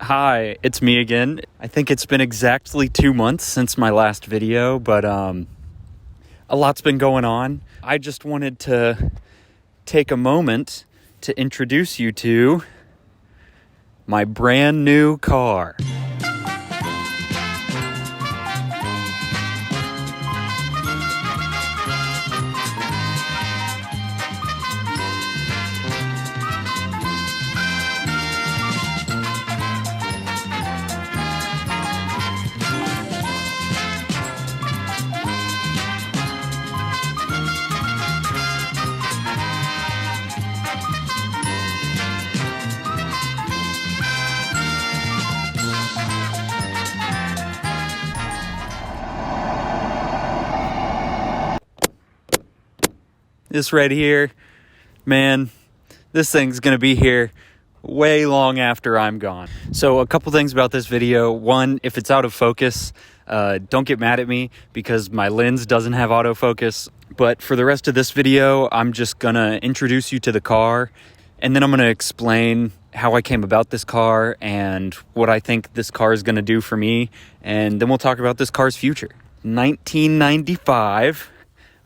Hi, it's me again. I think it's been exactly 2 months since my last video, but a lot's been going on. I just wanted to take a moment to introduce you to my brand new car. This right here, man, this thing's gonna be here way long after I'm gone. So a couple things about this video. One, if it's out of focus, don't get mad at me because my lens doesn't have autofocus. But for the rest of this video, I'm just gonna introduce you to the car, and then I'm gonna explain how I came about this car and what I think this car is gonna do for me, and then we'll talk about this car's future. 1995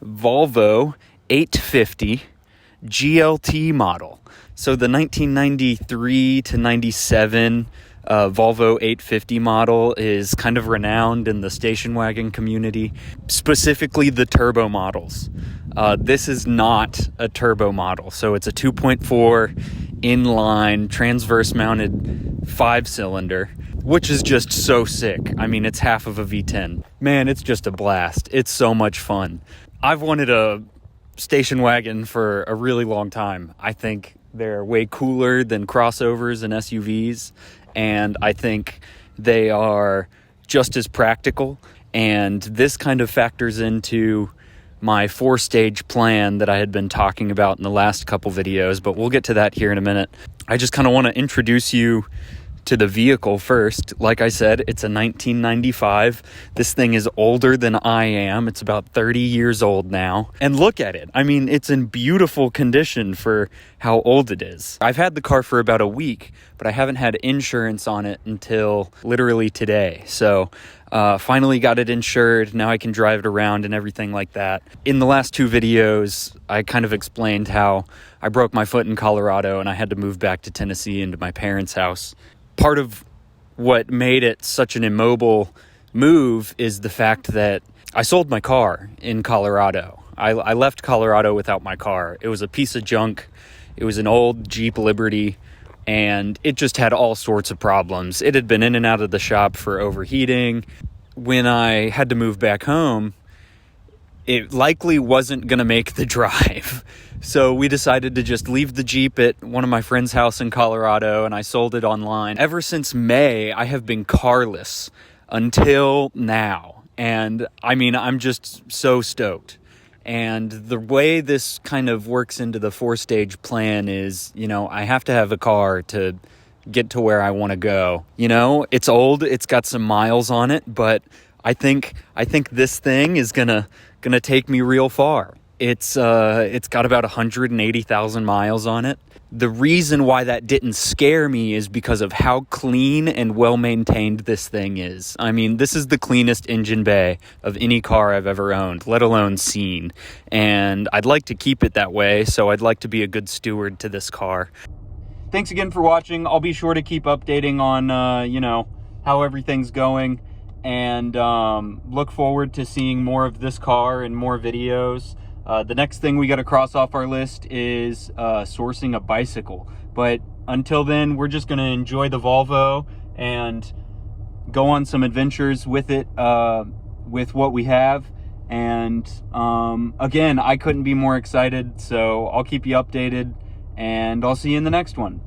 Volvo 850 GLT model. So the 1993 to 97 Volvo 850 model is kind of renowned in the station wagon community, specifically the turbo models. This is not a turbo model, so it's a 2.4 inline transverse mounted 5-cylinder, which is just so sick. I mean, it's half of a V10. Man, it's just a blast. It's so much fun. I've wanted a station wagon for a really long time. I think they're way cooler than crossovers and SUVs, and I think they are just as practical, and this kind of factors into my 4-stage plan that I had been talking about in the last couple videos, but we'll get to that here in a minute. I just kind of want to introduce you to the vehicle first. Like I said, it's a 1995. This thing is older than I am. It's about 30 years old now. And look at it. I mean, it's in beautiful condition for how old it is. I've had the car for about a week, but I haven't had insurance on it until literally today. So finally got it insured. Now I can drive it around and everything like that. In the last 2 videos, I kind of explained how I broke my foot in Colorado and I had to move back to Tennessee into my parents' house. Part of what made it such an immobile move is the fact that I sold my car in Colorado. I left Colorado without my car. It was a piece of junk. It was an old Jeep Liberty, and it just had all sorts of problems. It had been in and out of the shop for overheating. When I had to move back home, it likely wasn't going to make the drive. So we decided to just leave the Jeep at one of my friend's house in Colorado, and I sold it online. Ever since May, I have been carless until now. And I mean, I'm just so stoked. And the way this kind of works into the 4-stage plan is, I have to have a car to get to where I want to go. It's old, it's got some miles on it, but I think this thing is gonna take me real far. It's got about 180,000 miles on it. The reason why that didn't scare me is because of how clean and well-maintained this thing is. I mean, this is the cleanest engine bay of any car I've ever owned, let alone seen. And I'd like to keep it that way, so I'd like to be a good steward to this car. Thanks again for watching. I'll be sure to keep updating on, how everything's going. And look forward to seeing more of this car and more videos. The next thing we got to cross off our list is sourcing a bicycle. But until then, we're just going to enjoy the Volvo and go on some adventures with it, with what we have. And again, I couldn't be more excited, so I'll keep you updated, and I'll see you in the next one.